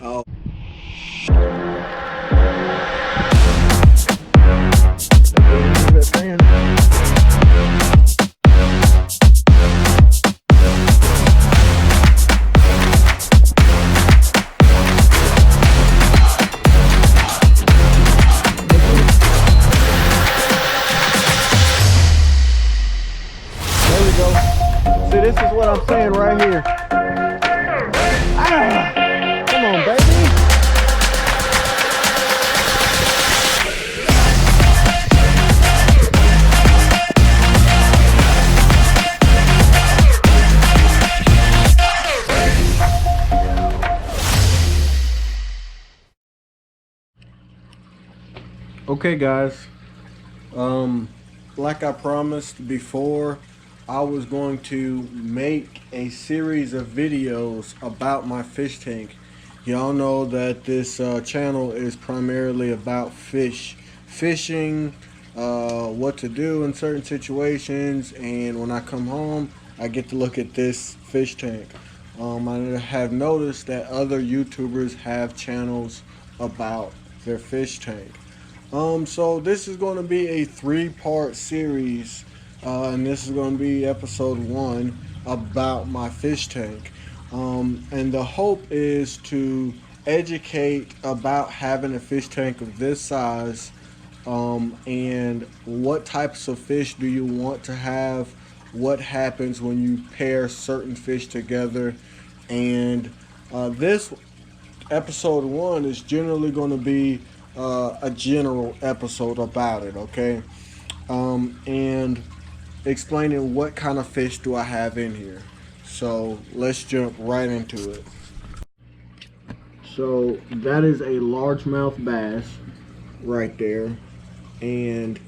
Oh. See, this is what I'm saying right here. Ah, come on, baby. Okay, guys. Like I promised before, I was going to make a series of videos about my fish tank. Y'all know that this channel is primarily about fishing, what to do in certain situations, and when I come home, I get to look at this fish tank. I have noticed that other YouTubers have channels about their fish tank. So this is going to be a 3-part series, and this is going to be episode 1 about my fish tank. And the hope is to educate about having a fish tank of this size, and what types of fish do you want to have, what happens when you pair certain fish together, and this episode 1 is generally going to be a general episode about it, okay? And explaining what kind of fish do I have in here. So let's jump right into it. So that is a largemouth bass right there, and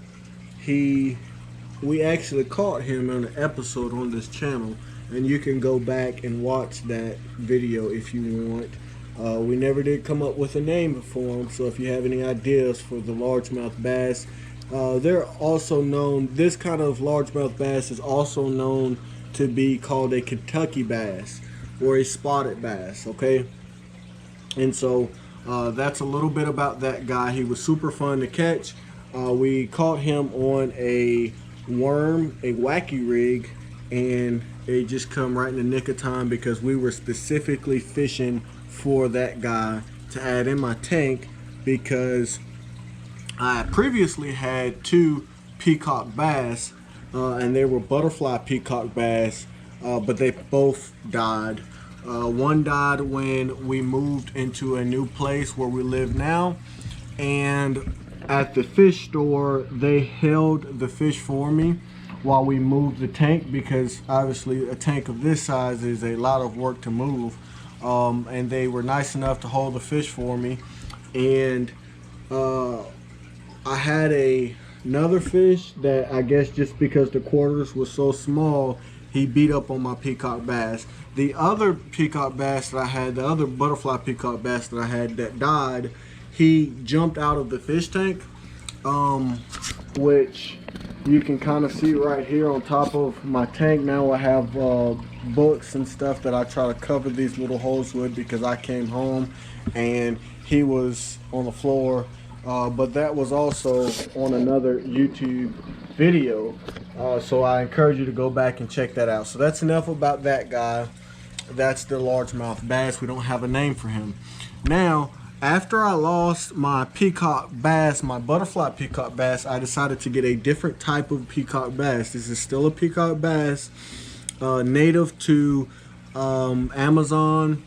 we actually caught him in an episode on this channel, and you can go back and watch that video if you want. We never did come up with a name for them, so if you have any ideas for the largemouth bass, they're also known, this kind of largemouth bass is also known to be called a Kentucky bass or a spotted bass, okay? And so that's a little bit about that guy. He was super fun to catch. We caught him on a worm, a wacky rig, and it just come right in the nick of time because we were specifically fishing for that guy to add in my tank, because I previously had 2 peacock bass, and they were butterfly peacock bass, but they both died. One died when we moved into a new place where we live now, and at the fish store they held the fish for me while we moved the tank, because obviously a tank of this size is a lot of work to move. And they were nice enough to hold the fish for me, and I had another fish that I guess just because the quarters was so small, he beat up on my peacock bass. The other peacock bass that I had, the other butterfly peacock bass that I had that died, he jumped out of the fish tank, which you can kind of see right here on top of my tank. Now I have books and stuff that I try to cover these little holes with, because I came home and he was on the floor, but that was also on another YouTube video, so I encourage you to go back and check that out. So that's enough about that guy. That's the largemouth bass. We don't have a name for him. Now, after I lost my peacock bass, my butterfly peacock bass, I decided to get a different type of peacock bass. This is still a peacock bass, native to Amazon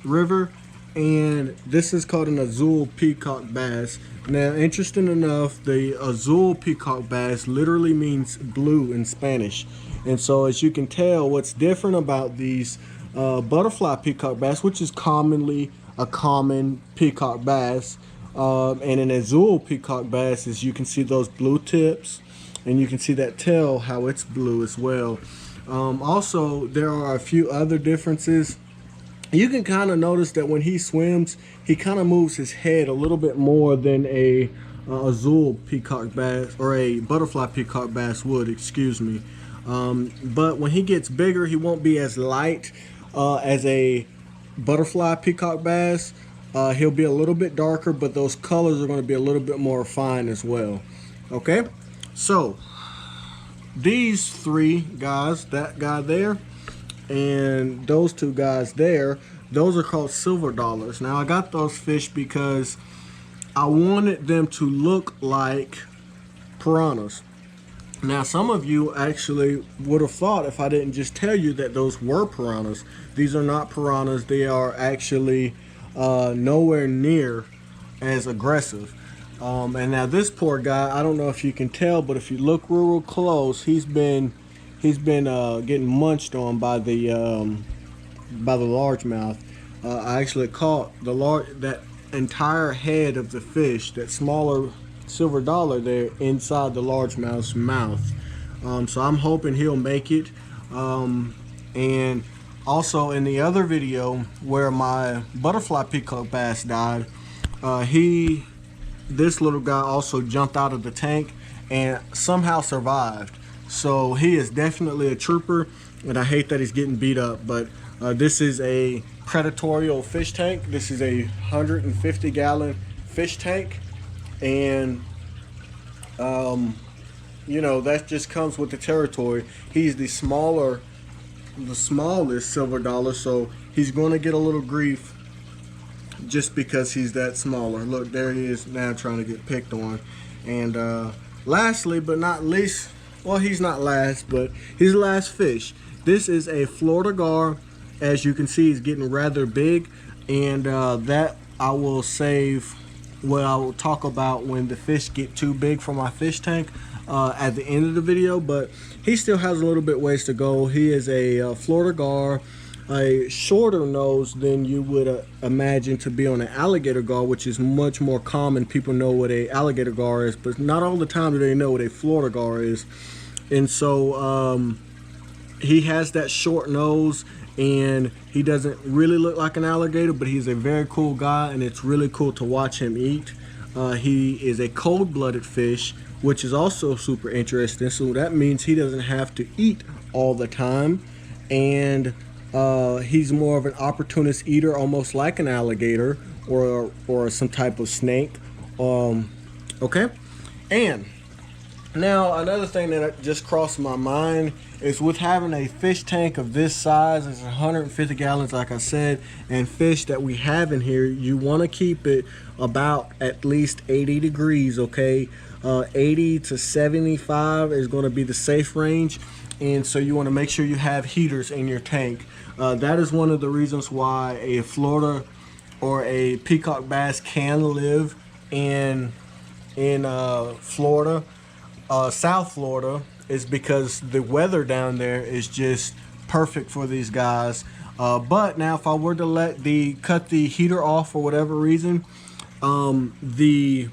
River, and this is called an azul peacock bass. Now, interesting enough, the azul peacock bass literally means blue in Spanish, and so as you can tell, what's different about these butterfly peacock bass, which is commonly a common peacock bass, and an azul peacock bass, is you can see those blue tips, and you can see that tail, how it's blue as well. Also, there are a few other differences. You can kind of notice that when he swims, he kind of moves his head a little bit more than a azul peacock bass, or a butterfly peacock bass would, excuse me. But when he gets bigger, he won't be as light as a butterfly peacock bass. He'll be a little bit darker, but those colors are going to be a little bit more refined as well. Okay, so these three guys, that guy there and those two guys there, those are called silver dollars. Now I got those fish because I wanted them to look like piranhas. Now some of you actually would have thought, if I didn't just tell you, that those were piranhas. These are not piranhas. They are actually nowhere near as aggressive. And now this poor guy, I don't know if you can tell, but if you look real close, he's been getting munched on by the largemouth. I actually caught that entire head of the fish, that smaller silver dollar there, inside the largemouth's mouth. So I'm hoping he'll make it. And also in the other video where my butterfly peacock bass died, this little guy also jumped out of the tank and somehow survived. So he is definitely a trooper, and I hate that he's getting beat up. But this is a predatorial fish tank. This is a 150-gallon fish tank, and you know, that just comes with the territory. He's the smallest silver dollar, so he's going to get a little grief just because he's that smaller. Look, there he is now trying to get picked on. And lastly but not least, well, he's not last, but he's the last fish. This is a Florida gar. As you can see, he's getting rather big, and that I will save. What I will talk about when the fish get too big for my fish tank at the end of the video. But he still has a little bit ways to go. He is a Florida gar, a shorter nose than you would imagine to be on an alligator gar, which is much more common. People know what a alligator gar is, but not all the time do they know what a Florida gar is. And so he has that short nose, and he doesn't really look like an alligator, but he's a very cool guy, and it's really cool to watch him eat. He is a cold-blooded fish, which is also super interesting. So that means he doesn't have to eat all the time, and he's more of an opportunist eater, almost like an alligator or some type of snake. Okay, and now another thing that just crossed my mind is, with having a fish tank of this size, it's 150 gallons like I said, and fish that we have in here, you want to keep it about at least 80 degrees, okay? 80 to 75 is going to be the safe range, and so you want to make sure you have heaters in your tank. That is one of the reasons why a Florida or a peacock bass can live in Florida, South Florida, is because the weather down there is just perfect for these guys. But now if I were to cut the heater off for whatever reason, the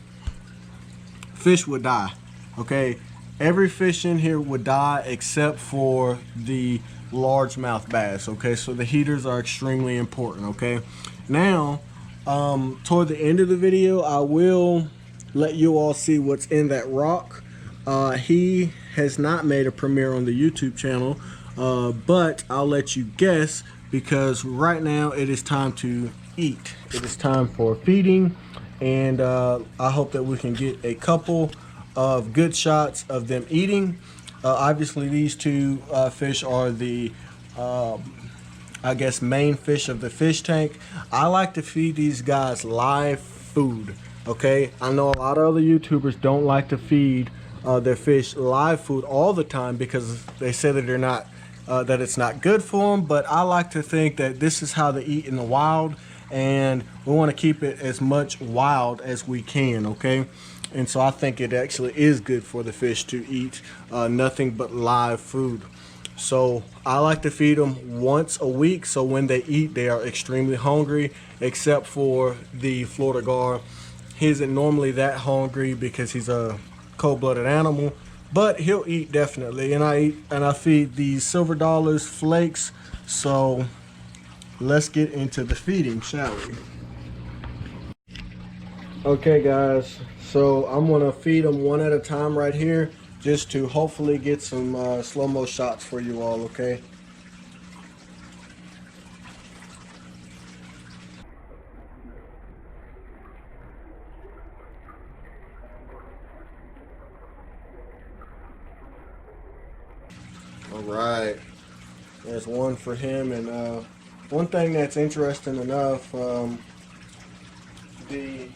fish would die. Okay, every fish in here would die except for the largemouth bass. Okay, so the heaters are extremely important. Okay, now toward the end of the video, I will let you all see what's in that rock. He has not made a premiere on the YouTube channel, but I'll let you guess, because right now it is time to eat. It is time for feeding, and I hope that we can get a couple of good shots of them eating. Obviously these two fish are the I guess main fish of the fish tank. I like to feed these guys live food. Okay, I know a lot of other YouTubers don't like to feed their fish live food all the time because they say that they're not that it's not good for them, but I like to think that this is how they eat in the wild, and we want to keep it as much wild as we can. Okay, and so I think it actually is good for the fish to eat nothing but live food. So I like to feed them once a week, so when they eat they are extremely hungry, except for the Florida gar. He isn't normally that hungry because he's a cold-blooded animal, but he'll eat definitely. And I feed these silver dollars flakes. So let's get into the feeding, shall we? Okay guys, so I'm gonna feed them one at a time right here, just to hopefully get some slow-mo shots for you all. Okay, All right, there's one for him. And one thing that's interesting enough, the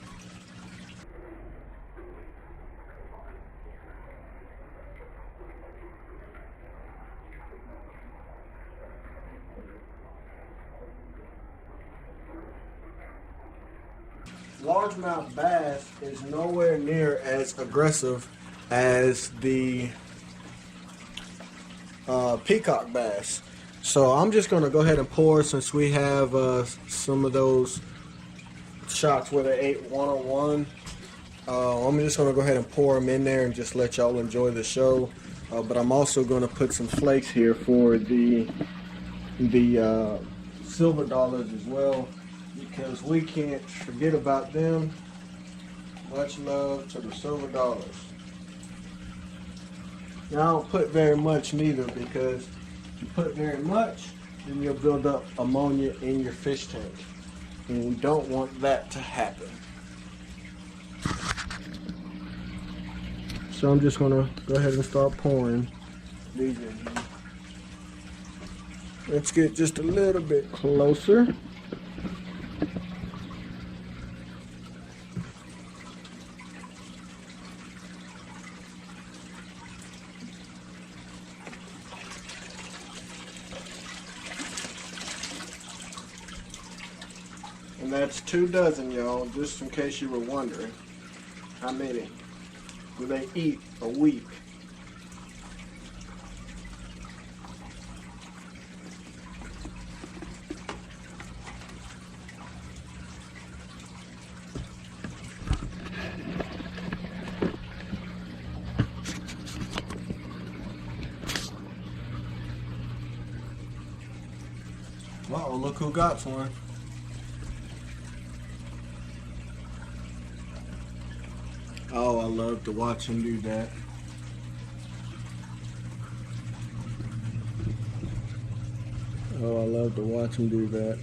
largemouth bass is nowhere near as aggressive as the peacock bass. So I'm just going to go ahead and pour, since we have some of those shots where they ate one-on-one. I'm just going to go ahead and pour them in there and just let y'all enjoy the show. But I'm also going to put some flakes here for the silver dollars as well, because we can't forget about them. Much love to the silver dollars. Now, I don't put very much neither, because if you put very much, then you'll build up ammonia in your fish tank. And we don't want that to happen. So I'm just gonna go ahead and start pouring these in here. Let's get just a little bit closer. And that's 2 dozen, y'all, just in case you were wondering. How many do they eat a week? Uh-oh, look who got one. Oh, I love to watch him do that. Oh, I love to watch him do that.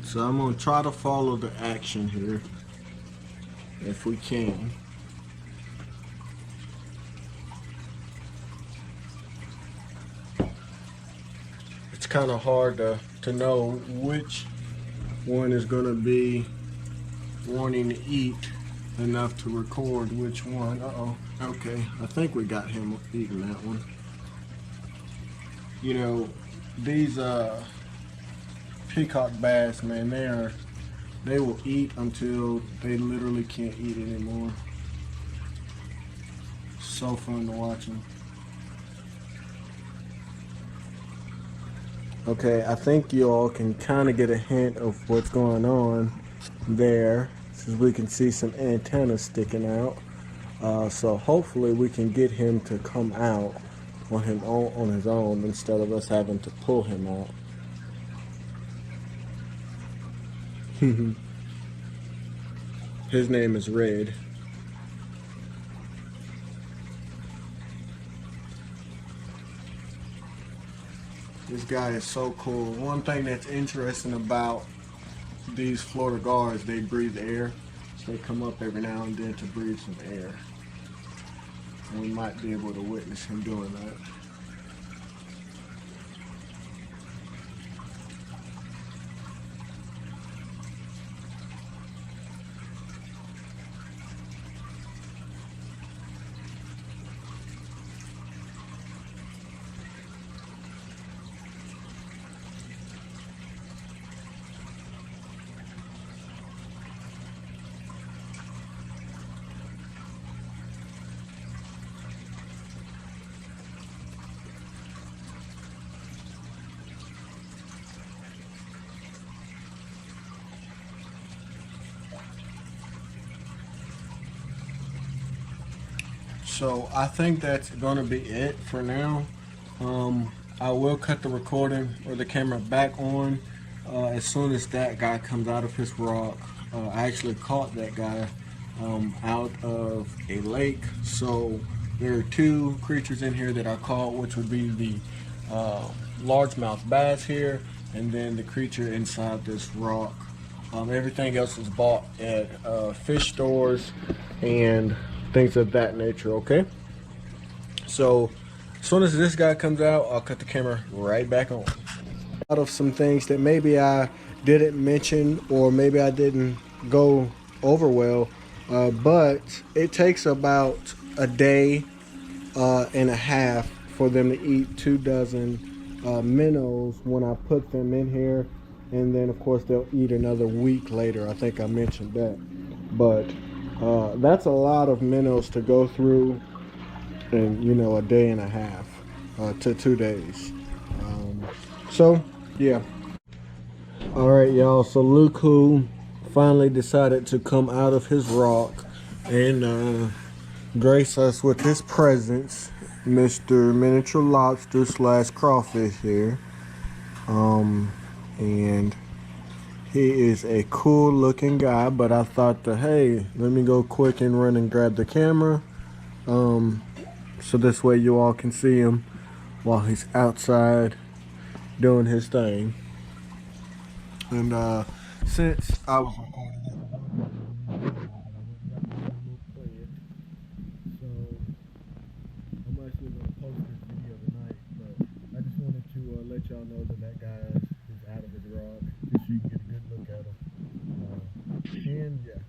So I'm going to try to follow the action here, if we can. It's kind of hard to know which one is going to be wanting to eat enough to record which one. Uh-oh. Okay, I think we got him eating that one. You know, these peacock bass, man, they will eat until they literally can't eat anymore. So fun to watch them. Okay, I think you all can kind of get a hint of what's going on there, since we can see some antennas sticking out. So hopefully we can get him to come out on his own instead of us having to pull him out. His name is Red. This guy is so cool. One thing that's interesting about these Florida gars, they breathe air. So they come up every now and then to breathe some air. And we might be able to witness him doing that. So I think that's going to be it for now. I will cut the recording or the camera back on as soon as that guy comes out of his rock. I actually caught that guy out of a lake. So there are 2 creatures in here that I caught, which would be the largemouth bass here, and then the creature inside this rock. Everything else was bought at fish stores and things of that nature. Okay, so as soon as this guy comes out, I'll cut the camera right back on. Out of some things that maybe I didn't mention or maybe I didn't go over well, but it takes about a day and a half for them to eat 2 dozen minnows when I put them in here, and then of course they'll eat another week later. I think I mentioned that, but that's a lot of minnows to go through in, you know, a day and a half to 2 days. So yeah. All right, y'all, so look who finally decided to come out of his rock and grace us with his presence, Mr. Miniature Lobster / Crawfish here. And he is a cool looking guy, but I thought that, hey, let me go quick and run and grab the camera, so this way you all can see him while he's outside doing his thing. And since I was recording it, so I'm actually going to post this video tonight, but I just wanted to let y'all know that that guy is out of his rock, just so you can get a good look at him. And yeah.